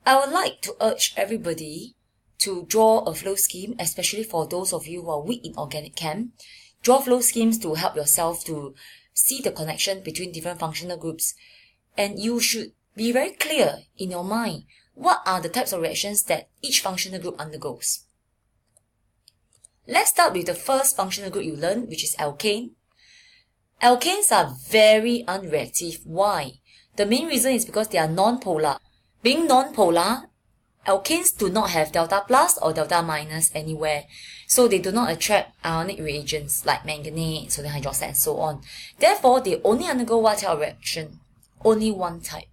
I would like to urge everybody to draw a flow scheme, especially for those of you who are weak in organic chem. Draw flow schemes to help yourself to see the connection between different functional groups. And you should be very clear in your mind what are the types of reactions that each functional group undergoes. Let's start with the first functional group you learned, which is alkane. Alkanes are very unreactive. Why? The main reason is because they are non-polar. Being non-polar, alkanes do not have delta plus or delta minus anywhere, so they do not attract ionic reagents like manganate, sodium hydroxide, and so on. Therefore, they only undergo what type of reaction? Only one type,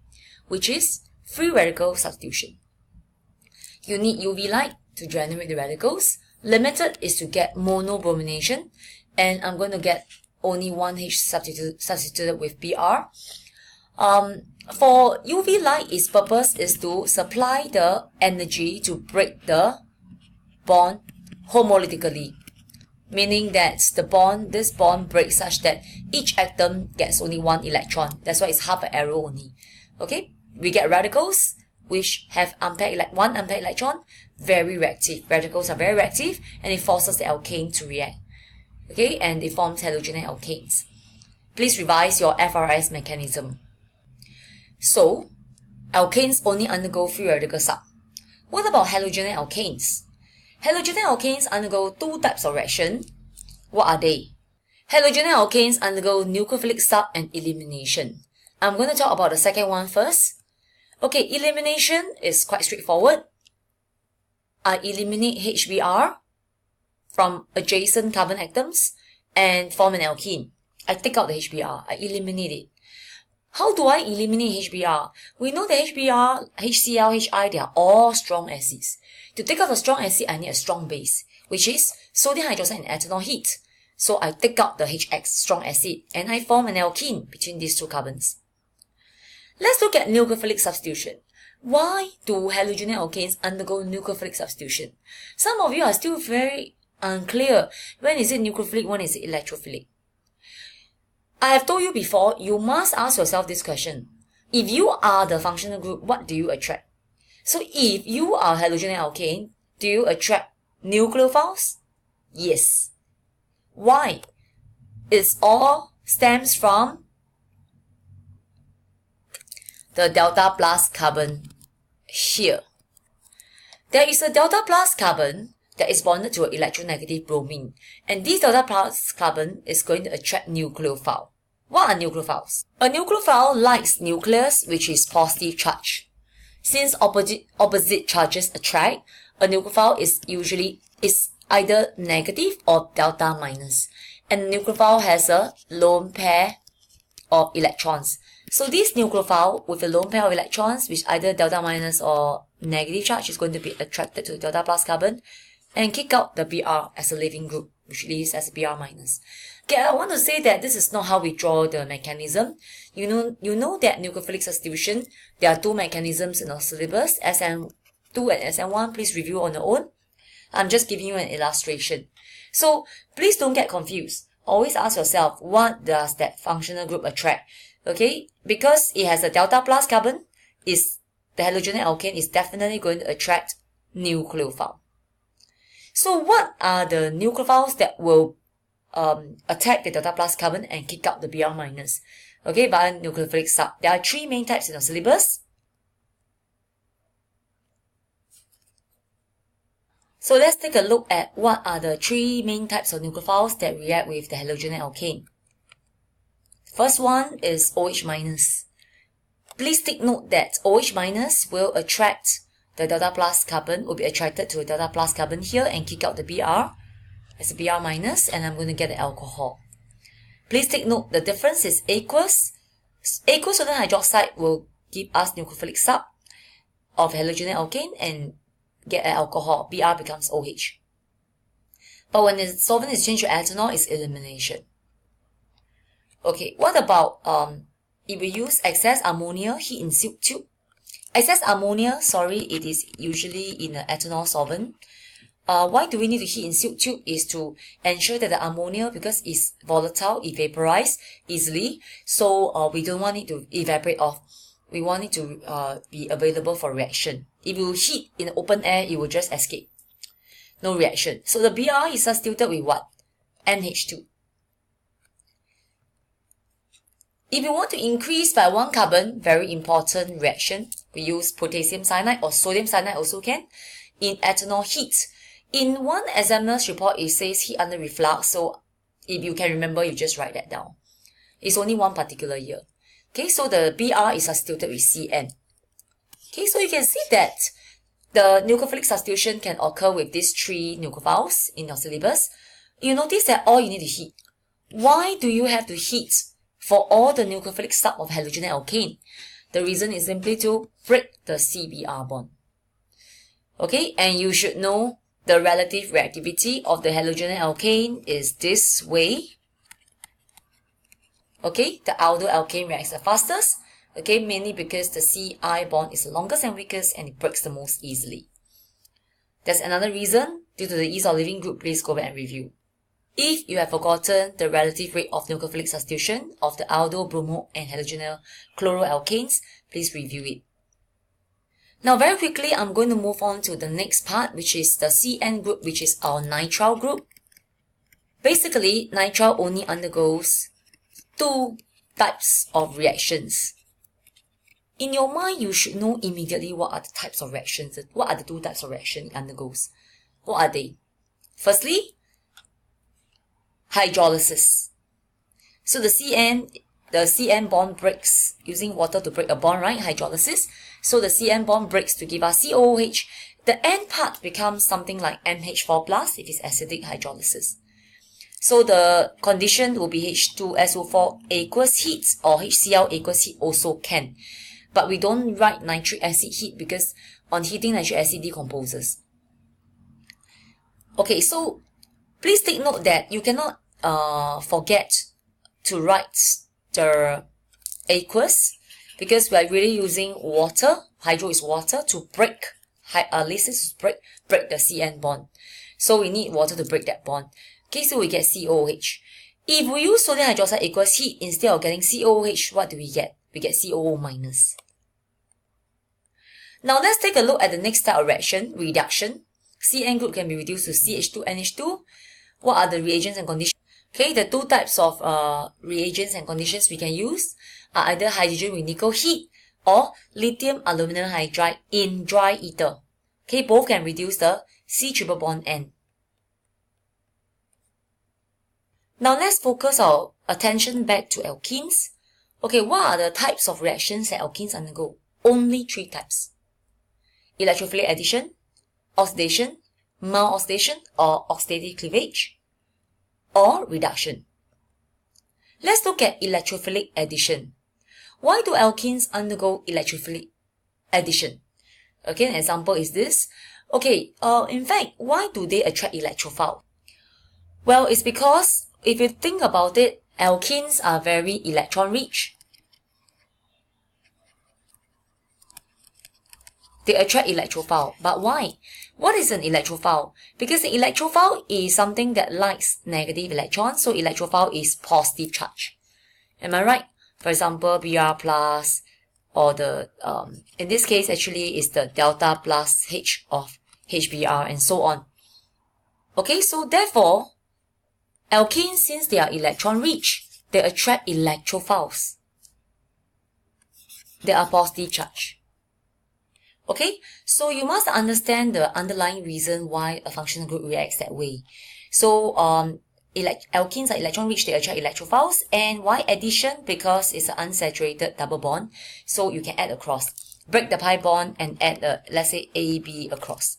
which is free radical substitution. You need UV light to generate the radicals. Limited is to get monobromination, and I'm going to get only one H substituted with Br. For UV light, its purpose is to supply the energy to break the bond homolytically, meaning that this bond breaks such that each atom gets only one electron. That's why it's half an arrow only. Okay, we get radicals which have one unpaired electron. Very reactive. Radicals are very reactive, and it forces the alkane to react. Okay, and it forms halogenoalkanes. Please revise your FRS mechanism. So, alkanes only undergo free radical sub. What about halogenoalkanes? Halogenoalkanes undergo two types of reaction. What are they? Halogenoalkanes undergo nucleophilic sub and elimination. I'm going to talk about the second one first. Okay, elimination is quite straightforward. I eliminate HBr from adjacent carbon atoms and form an alkene. I take out the HBr, I eliminate it. How do I eliminate HBr? We know that HBr, HCl, HI, they are all strong acids. To take out the strong acid, I need a strong base, which is sodium hydroxide and ethanol heat. So I take out the HX, strong acid, and I form an alkene between these two carbons. Let's look at nucleophilic substitution. Why do halogenoalkanes undergo nucleophilic substitution? Some of you are still very unclear. When is it nucleophilic, when is it electrophilic? I have told you before, you must ask yourself this question. If you are the functional group, what do you attract? So if you are halogenoalkane, do you attract nucleophiles? Yes. Why? It all stems from the delta plus carbon here. There is a delta plus carbon that is bonded to an electronegative bromine, and this delta plus carbon is going to attract nucleophile. What are nucleophiles? A nucleophile likes nucleus which is positive charge. Since opposite charges attract, a nucleophile is either negative or delta minus, and a nucleophile has a lone pair of electrons. So this nucleophile with a lone pair of electrons, which either delta minus or negative charge, is going to be attracted to the delta plus carbon and kick out the Br as a leaving group, which leaves as Br minus. Okay, I want to say that this is not how we draw the mechanism. You know that nucleophilic substitution, there are two mechanisms in our syllabus, SM2 and SM1. Please review on your own. I'm just giving you an illustration. So please don't get confused. Always ask yourself, what does that functional group attract? Okay, because it has a delta plus carbon, the halogenoalkane is definitely going to attract nucleophile. So what are the nucleophiles that will attack the delta plus carbon and kick out the Br minus? Okay, via nucleophilic sub. There are three main types in the syllabus. So let's take a look at what are the three main types of nucleophiles that react with the halogenoalkane. First one is OH minus. Please take note that OH minus will attract the delta plus carbon, will be attracted to the delta plus carbon here and kick out the Br as a Br minus, and I'm going to get the alcohol. Please take note the difference is aqueous. Aqueous sodium hydroxide will give us nucleophilic sub of halogenoalkane and get an alcohol. Br becomes OH. But when the solvent is changed to ethanol, it's elimination. Okay, what about if we use excess ammonia heat in silk tube? Excess ammonia, it is usually in an ethanol solvent. Why do we need to heat in silk tube? Is to ensure that the ammonia, because it's volatile, it vaporizes easily, so we don't want it to evaporate off. we want it to be available for reaction. If you heat in open air, it will just escape. No reaction. So the Br is substituted with what? NH2. If you want to increase by 1 carbon, very important reaction, we use potassium cyanide or sodium cyanide also can, in ethanol heat. In one examiner's report, it says heat under reflux, so if you can remember, you just write that down. It's only one particular year. Okay, so the Br is substituted with Cn. Okay, so you can see that the nucleophilic substitution can occur with these 3 nucleophiles in your syllabus. You notice that all you need to heat. Why do you have to heat for all the nucleophilic sub of halogenoalkane? The reason is simply to break the CBr bond. Okay, and you should know the relative reactivity of the halogenoalkane is this way. Okay, the aldoalkane reacts the fastest. Okay, mainly because the Ci bond is the longest and weakest and it breaks the most easily. There's another reason. Due to the ease of living group, please go back and review. If you have forgotten the relative rate of nucleophilic substitution of the aldo, bromo, and halogenal chloroalkanes, please review it. Now very quickly, I'm going to move on to the next part, which is the Cn group, which is our nitrile group. Basically, nitrile only undergoes 2 types of reactions. In your mind, you should know immediately what are the types of reactions, what are the 2 types of reaction it undergoes. What are they? Firstly, hydrolysis. So the Cn bond breaks using water to break a bond, right? Hydrolysis. So the Cn bond breaks to give us COOH. The N part becomes something like MH4 plus if it's acidic hydrolysis. So the condition will be H2SO4 aqueous heat or HCl aqueous heat also can. But we don't write nitric acid heat because on heating nitric acid decomposes. Okay, so please take note that you cannot forget to write the aqueous because we are really using water, hydro is water, to break, lysis to break the Cn bond. So we need water to break that bond. Okay, so we get COOH. If we use sodium hydroxide aqueous heat, instead of getting COOH, what do we get? We get COO minus. Now let's take a look at the next type of reaction, reduction. Cn group can be reduced to CH2NH2. What are the reagents and conditions? Okay, the 2 types of reagents and conditions we can use are either hydrogen with nickel heat or lithium aluminum hydride in dry ether. Okay, both can reduce the C triple bond N. Now let's focus our attention back to alkenes. Okay, what are the types of reactions that alkenes undergo? Only 3 types. Electrophilic addition, oxidation, mild-oxidation or oxidative cleavage, or reduction. Let's look at electrophilic addition. Why do alkenes undergo electrophilic addition? Okay, an example is this. Okay, in fact, why do they attract electrophile? Well, it's because if you think about it, alkenes are very electron rich. They attract electrophile. But why? What is an electrophile? Because an electrophile is something that likes negative electrons, so electrophile is positive charge. Am I right? For example, Br plus, or the, in this case actually is the delta plus H of HBr and so on. Okay, so therefore, alkenes, since they are electron rich, they attract electrophiles. They are positive charge. Okay, so you must understand the underlying reason why a functional group reacts that way. So, alkenes are electron rich, they attract electrophiles. And why addition? Because it's an unsaturated double bond, so you can add across. Break the pi bond and add, let's say, AB across.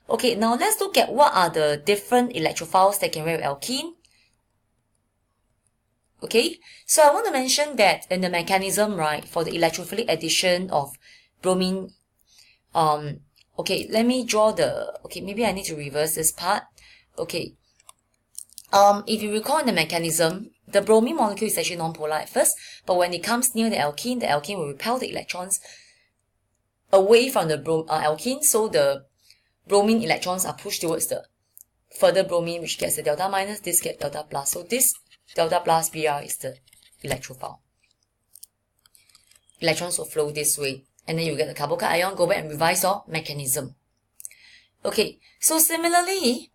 Okay, now let's look at what are the different electrophiles that can react with alkene. Okay, so I want to mention that in the mechanism, right, for the electrophilic addition of bromine, okay, let me draw the, okay, maybe I need to reverse this part. Okay, if you recall in the mechanism, the bromine molecule is actually non-polar at first, but when it comes near the alkene will repel the electrons away from the alkene, so the bromine electrons are pushed towards the further bromine, which gets the delta minus, this gets delta plus. So this delta plus Br is the electrophile. electrons will flow this way. And then you get the carbocation ion, go back and revise your mechanism. Okay, so similarly,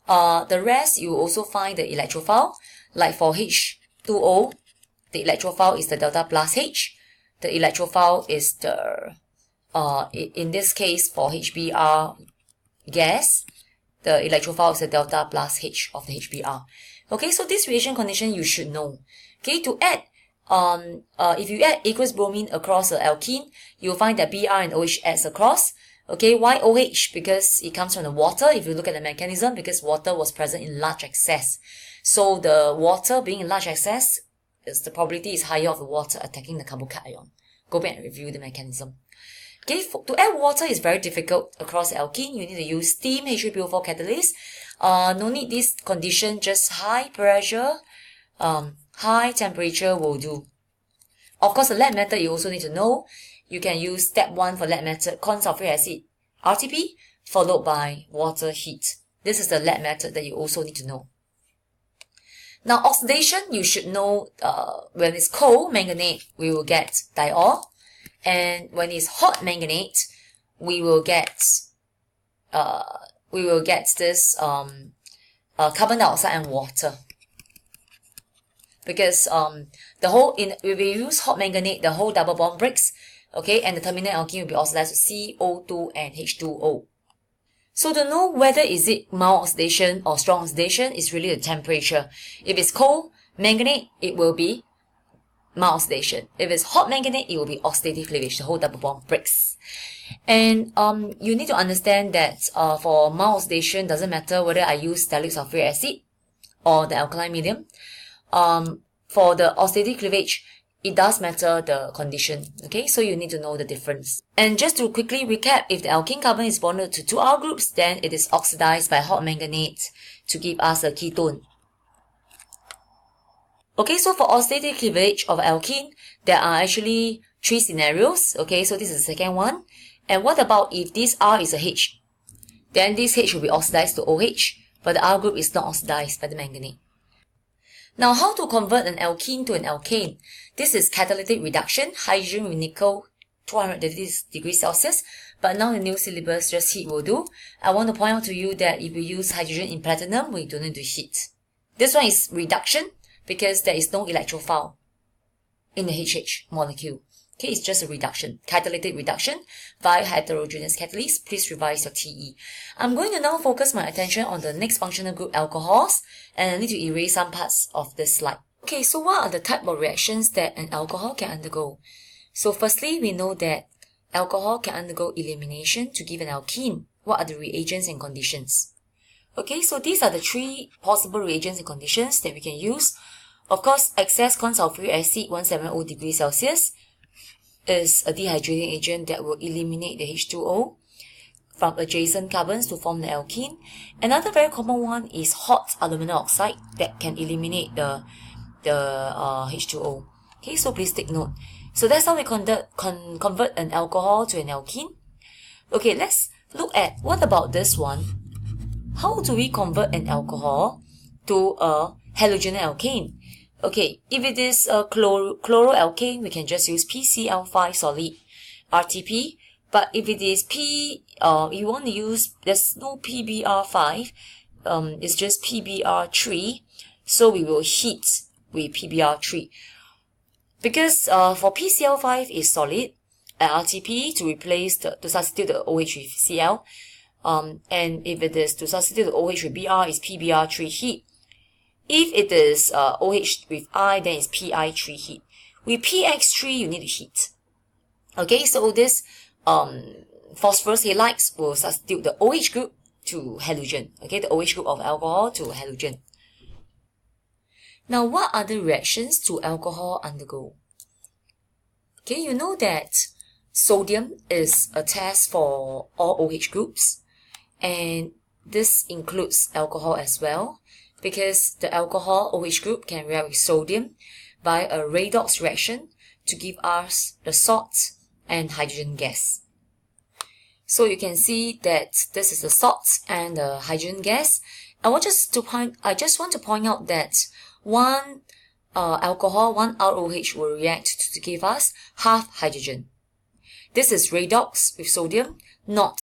the rest you also find the electrophile. Like for H2O, the electrophile is the delta plus H. The electrophile is the, in this case for HBr gas, the electrophile is the delta plus H of the HBr. Okay, so this reaction condition you should know. Okay, to add, if you add aqueous bromine across the alkene, you'll find that Br and OH adds across. Okay, why OH? Because it comes from the water. If you look at the mechanism, because water was present in large excess. So the water being in large excess, the probability is higher of the water attacking the carbocation ion. Go back and review the mechanism. Okay, to add water is very difficult across alkene. You need to use steam H3PO4 catalyst. No need this condition, just high pressure, high temperature will do. Of course, the lab method you also need to know. You can use step 1 for lab method, corn sulfuric acid, RTP, followed by water heat. This is the lab method that you also need to know. Now, oxidation, you should know when it's cold manganate, we will get diol. And when it's hot manganate, we will get this carbon dioxide and water. Because if we use hot manganate, the whole double bond breaks, okay, and the terminal alkene will be oxidized to CO2 and H2O. So to know whether is it mild oxidation or strong oxidation is really the temperature. If it's cold manganate, it will be mild oxidation. If it's hot manganate, it will be oxidative cleavage. The whole double bond breaks. And you need to understand that for mild oxidation, doesn't matter whether I use stellic sulfuric acid or the alkaline medium. For the oxidative cleavage, it does matter the condition. Okay, so you need to know the difference. And just to quickly recap, if the alkene carbon is bonded to 2 R groups, then it is oxidized by hot manganate to give us a ketone. Okay, so for oxidative cleavage of alkene, there are actually 3 scenarios. Okay, so this is the second one. And what about if this R is a H? Then this H will be oxidized to OH, but the R group is not oxidized by the manganate. Now, how to convert an alkene to an alkane? This is catalytic reduction, hydrogen with nickel, 230 degrees Celsius. But now the new syllabus, just heat will do. I want to point out to you that if we use hydrogen in platinum, we don't need to heat. This one is reduction because there is no electrophile in the HH molecule. Okay, it's just a reduction, catalytic reduction via heterogeneous catalyst. Please revise your TE. I'm going to now focus my attention on the next functional group, alcohols, and I need to erase some parts of this slide. Okay, so what are the type of reactions that an alcohol can undergo? So firstly, we know that alcohol can undergo elimination to give an alkene. What are the reagents and conditions? Okay, so these are the 3 possible reagents and conditions that we can use. Of course, excess corn sulfuric acid 170 degrees Celsius is a dehydrating agent that will eliminate the H2O from adjacent carbons to form the alkene. Another very common one is hot aluminum oxide that can eliminate the H2O. Okay, so please take note. So that's how we convert an alcohol to an alkene. Okay, let's look at what about this one. How do we convert an alcohol to a halogenoalkane? Okay, if it is a chloroalkane, we can just use PCl5 solid RTP. But if it is you want to use, there's no PBr5, it's just PBr3. So we will heat with PBr3. Because for PCl5 is solid, RTP to replace to substitute the OH with Cl. And if it is to substitute the OH with Br, is PBr3 heat. If it is OH with I, then it's Pi3 heat. With PX3, you need to heat. Okay, so this phosphorus halides will substitute the OH group to halogen. Okay, the OH group of alcohol to halogen. Now, what other reactions do alcohol undergo? Okay, you know that sodium is a test for all OH groups, and this includes alcohol as well, because the alcohol OH group can react with sodium by a redox reaction to give us the salt and hydrogen gas. So you can see that this is the salt and the hydrogen gas. I just want to point out that one alcohol 1 ROH will react to give us half hydrogen. This is redox with sodium, not